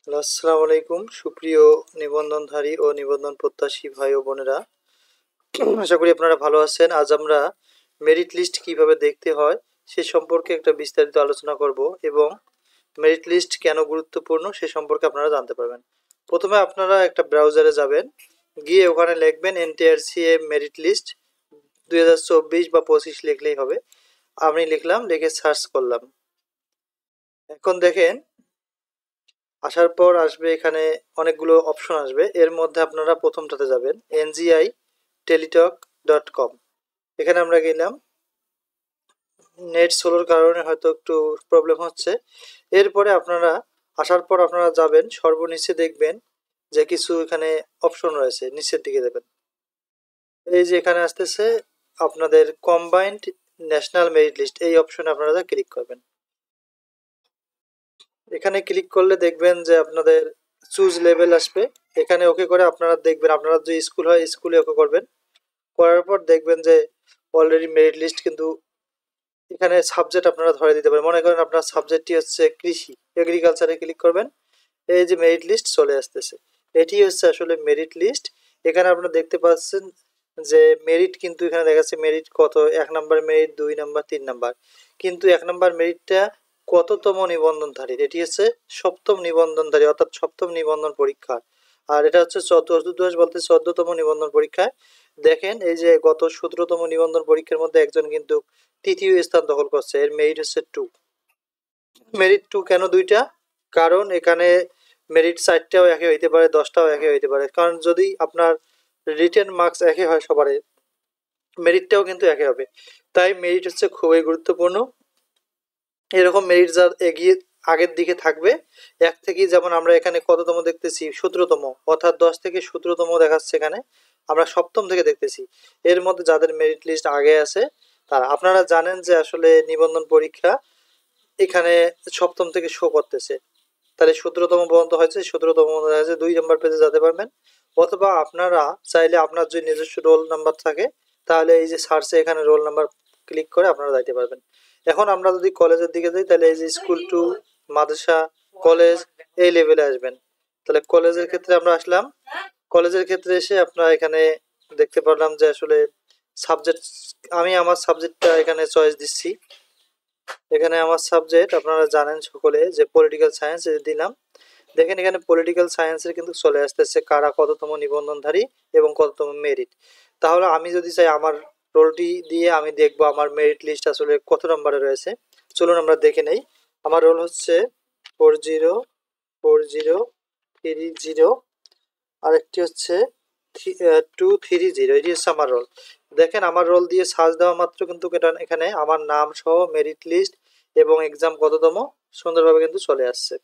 আসসালামু আলাইকুম সুপ্রিয় নিবন্ধনধারী ও নিবন্ধন প্রত্যাশী ভাই ও বোনেরা। আশা করি আপনারা ভালো আছেন। আজ আমরা মেরিট লিস্ট কিভাবে দেখতে হয় সে সম্পর্কে একটা বিস্তারিত আলোচনা করব এবং মেরিট লিস্ট কেন গুরুত্বপূর্ণ সে সম্পর্কে আপনারা জানতে পারবেন। প্রথমে আপনারা একটা ব্রাউজারে যাবেন, গিয়ে ওখানে লিখবেন এনটিআরসিএ মেরিট লিস্ট 2024 বা 25 লিখলেই হবে। আমি লিখলাম, লিখে সার্চ করলাম। এখন দেখেন, আসার পর আসবে এখানে অনেকগুলো অপশন আসবে। এর মধ্যে আপনারা প্রথমটাতে যাবেন, এনজিআই টেলিটক .com। এখানে আমরা গেলাম, নেট স্লোর কারণে হয়তো একটু প্রবলেম হচ্ছে। এরপরে আপনারা আসার পর আপনারা যাবেন, সর্বনিচে দেখবেন যে কিছু এখানে অপশন রয়েছে, নিচের দিকে দেবেন। এই যে এখানে আসতেছে আপনাদের কম্বাইন্ড ন্যাশনাল মেরিট লিস্ট, এই অপশনে আপনারা ক্লিক করবেন। এখানে ক্লিক করলে দেখবেন যে আপনাদের চুজ লেভেল আসবে। এখানে ওকে করে আপনারা দেখবেন, আপনারা যদি স্কুল হয় স্কুলে ওকে করবেন। করার পর দেখবেন যে অলরেডি মেরিট লিস্ট কিন্তু এখানে সাবজেক্ট আপনারা ধরে দিতে পারেন। মনে করেন আপনার সাবজেক্টটি হচ্ছে কৃষি, এগ্রিকালচারে ক্লিক করবেন। এই যে মেরিট লিস্ট চলে আসতেছে, এটি হচ্ছে আসলে মেরিট লিস্ট। এখানে আপনারা দেখতে পাচ্ছেন যে মেরিট কিন্তু এখানে দেখাচ্ছে মেরিট কত, 1 নাম্বার মেরিট, 2 নাম্বার, 3 নাম্বার। কিন্তু 1 নাম্বার মেরিটটা কততম নিবন্ধনধারীর, এটি হচ্ছে সপ্তম নিবন্ধনধারী, অর্থাৎ সপ্তম নিবন্ধন পরীক্ষা। আর এটা হচ্ছে চতুর্দশ বলতে 14তম নিবন্ধন পরীক্ষায়। দেখেন এই যে গত 17তম নিবন্ধন পরীক্ষার মধ্যে একজন কিন্তু তৃতীয় স্থান দখল করছে, এর মেরিট হচ্ছে 2। মেরিট 2 কেন 2টা? কারণ এখানে মেরিট 4টাও একে হইতে পারে, 10টাও একে হইতে পারে। কারণ যদি আপনার রিটেন মার্কস একে হয় সবারই, মেরিটটাও কিন্তু একে হবে। তাই মেরিট হচ্ছে খুবই গুরুত্বপূর্ণ। এরকম মেরিট যার এগিয়ে আগের দিকে থাকবে, এক থেকে, যেমন আমরা এখানে কততম দেখতেছি, 17তম, অর্থাৎ 10 থেকে 17তম দেখাচ্ছে এখানে, আমরা সপ্তম থেকে দেখতেছি। এর মধ্যে যাদের মেরিট লিস্ট আগে আছে তারা, আপনারা জানেন যে আসলে নিবন্ধন পরীক্ষা এখানে সপ্তম থেকে শো করতেছে। তাহলে 17তম পর্যন্ত হয়েছে, 17তম পর্যন্ত হয়েছে, 2 নাম্বার পেজে যেতে পারবেন। অথবা আপনারা চাইলে আপনার যদি নিজস্ব রোল নাম্বার থাকে তাহলে এই যে সার্চে এখানে রোল নাম্বার ক্লিক করে আপনারা যাইতে পারবেন। এখন আমরা যদি কলেজের দিকে যাই তাহলে এই যে স্কুল টু মাদ্রাসা কলেজ এই লেভেলে আসবেন। তাহলে কলেজের ক্ষেত্রে আমরা আসলাম। কলেজের ক্ষেত্রে এসে আপনারা এখানে দেখতে পারলাম যে আসলে সাবজেক্ট, আমি আমার সাবজেক্টটা এখানে চয়েস দিচ্ছি। এখানে আমার সাবজেক্ট আপনারা জানেন সকলে যে পলিটিক্যাল সায়েন্স দিলাম। দেখেন এখানে পলিটিক্যাল সায়েন্সের কিন্তু চলে আসতেছে কারা কততম নিবন্ধনধারী এবং কততম মেরিট। তাহলে আমি যদি চাই আমার রোলটি দিয়ে আমি দেখবো আমার মেরিট লিস্ট আসলে কত নম্বরে রয়েছে। চলুন আমরা দেখে নেই। আমার রোল হচ্ছে 404030, আরেকটি হচ্ছে 230, এটি হচ্ছে আমার রোল। দেখেন আমার রোল দিয়ে সার্চ দেওয়া মাত্র কিন্তু এখানে আমার নাম সহ মেরিট লিস্ট এবং এক্সাম কততম সুন্দরভাবে কিন্তু চলে আসছে।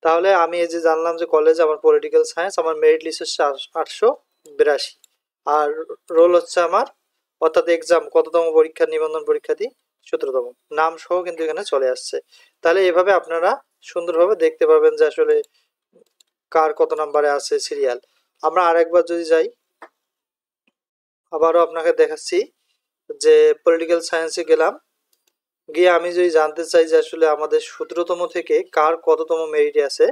তাহলে আমি এই যে জানলাম যে কলেজ আমার পলিটিক্যাল সায়েন্স, আমার মেরিট লিস্ট হচ্ছে 882, আর রোল হচ্ছে আমার, অর্থাৎ এক্সাম কততম পরীক্ষা, নিবন্ধন পরীক্ষাটি 17তম, নাম সহ কিন্তু এখানে চলে আসছে। তাহলে এভাবে আপনারা সুন্দরভাবে দেখতে পারবেন যে আসলে কার কত নাম্বারে আছে সিরিয়াল। আমরা আরেকবার যদি যাই, আবারও আপনাকে দেখাচ্ছি যে পলিটিক্যাল সায়েন্সে গেলাম, গিয়ে আমি যদি জানতে চাই যে আসলে আমাদের 17তম থেকে কার কততম মেরিটে আছে,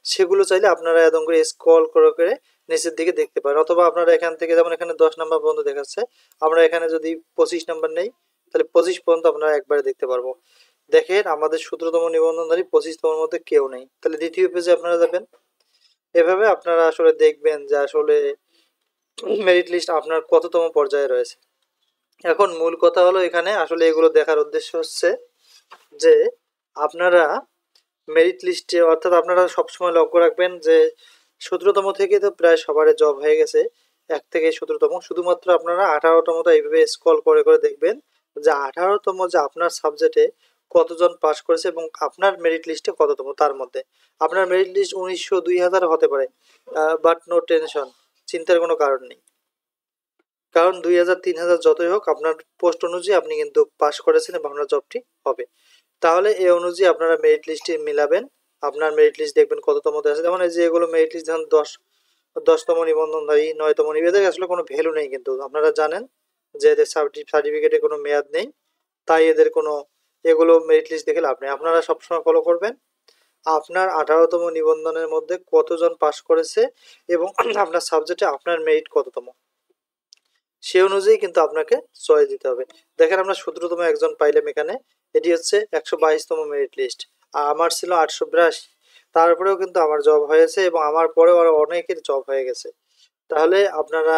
সেগুলো চাইলে আপনারা একদম করে স্ক্রল করে করে নিচের দিকে দেখতে পারেন। অথবা আপনারা এখান থেকে, যেমন এখানে 10 নাম্বার পর্যন্ত দেখাচ্ছে, আমরা এখানে যদি 25 নাম্বার নেই তাহলে 25 পর্যন্ত আপনারা একবারে দেখতে পারবো। দেখেন আমাদের 17তম নিবন্ধনধারী 25তমের মধ্যে কেউ নেই। তাহলে দ্বিতীয় পেজে আপনারা যাবেন। এভাবে আপনারা আসলে দেখবেন যে আসলে মেরিট লিস্ট আপনার কততম পর্যায়ে রয়েছে। এখন মূল কথা হলো এখানে আসলে এগুলো দেখার উদ্দেশ্য হচ্ছে যে আপনারা মেরিট লিস্টে, অর্থাৎ আপনারা সবসময় লক্ষ্য রাখবেন যে 17তম থেকে তো প্রায় সবারই জব হয়ে গেছে, 1 থেকে 17তম, শুধুমাত্র আপনারা 18তমটা এইভাবে স্ক্রল করে করে দেখবেন যে 18তম যে আপনার সাবজেক্টে কতজন পাস করেছে এবং আপনার মেরিট লিস্টে কততম। তার মধ্যে আপনার মেরিট লিস্ট 1900 2000 হতে পারে, বাট নো টেনশন, চিন্তার কোনো কারণ নেই। কারণ 2000 3000 যতই হোক আপনার পোস্ট অনুযায়ী আপনি কিন্তু পাস করেছেন এবং আপনার জবটি হবে। তাহলে এই অনুযায়ী আপনারা মেরিট লিস্টে মিলাবেন, আপনার মেরিট লিস্ট দেখবেন কততম আছে। যেমন এই যে এগুলো মেরিট লিস্ট, যেমন 10তম নিবন্ধনধারী, 9তম নিবন্ধন, আসলে কোনো ভ্যালু নেই, কিন্তু আপনারা জানেন যে এদের সার্টিফিকেটে কোনো মেয়াদ নেই। তাই এদের কোনো, এগুলো মেরিট লিস্ট দেখে লাভ নেই। আপনারা সবসময় ফলো করবেন আপনার 18তম নিবন্ধনের মধ্যে কতজন পাস করেছে এবং আপনার সাবজেক্টে আপনার মেরিট কততম, সে অনুযায়ী কিন্তু আপনাকে চয়েস দিতে হবে। দেখেন আমরা 17তম একজন পাইলাম এখানে, এটি হচ্ছে 122তম মেরিট লিস্ট, আর আমার ছিল 882, তারপরেও কিন্তু আমার জব হয়েছে এবং আমার পরেও আরো অনেকের জব হয়ে গেছে। তাহলে আপনারা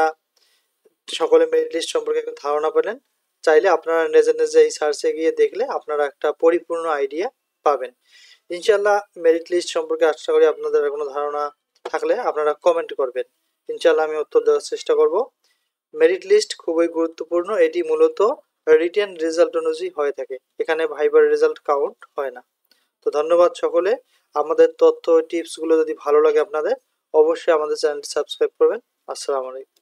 সকলে মেরিট লিস্ট সম্পর্কে একটা ধারণা পেলেন। চাইলে আপনারা নিজে নিজে এই সার্চে গিয়ে দেখলে আপনারা একটা পরিপূর্ণ আইডিয়া পাবেন। ইনশাল্লাহ মেরিট লিস্ট সম্পর্কে আশা করি আপনাদের আর কোনো ধারণা থাকলে আপনারা কমেন্ট করবেন, ইনশাল্লাহ আমি উত্তর দেওয়ার চেষ্টা করব। মেরিট লিস্ট খুবই গুরুত্বপূর্ণ, এটি মূলত রিটেন রেজাল্ট অনুযায়ী হয়ে থাকে, এখানে ভাইবার রেজাল্ট কাউন্ট হয় না। তো ধন্যবাদ সকলে। আমাদের তথ্য টিপসগুলো যদি ভালো লাগে আপনাদের, অবশ্যই আমাদের চ্যানেলটি সাবস্ক্রাইব করবেন। আসসালামু আলাইকুম।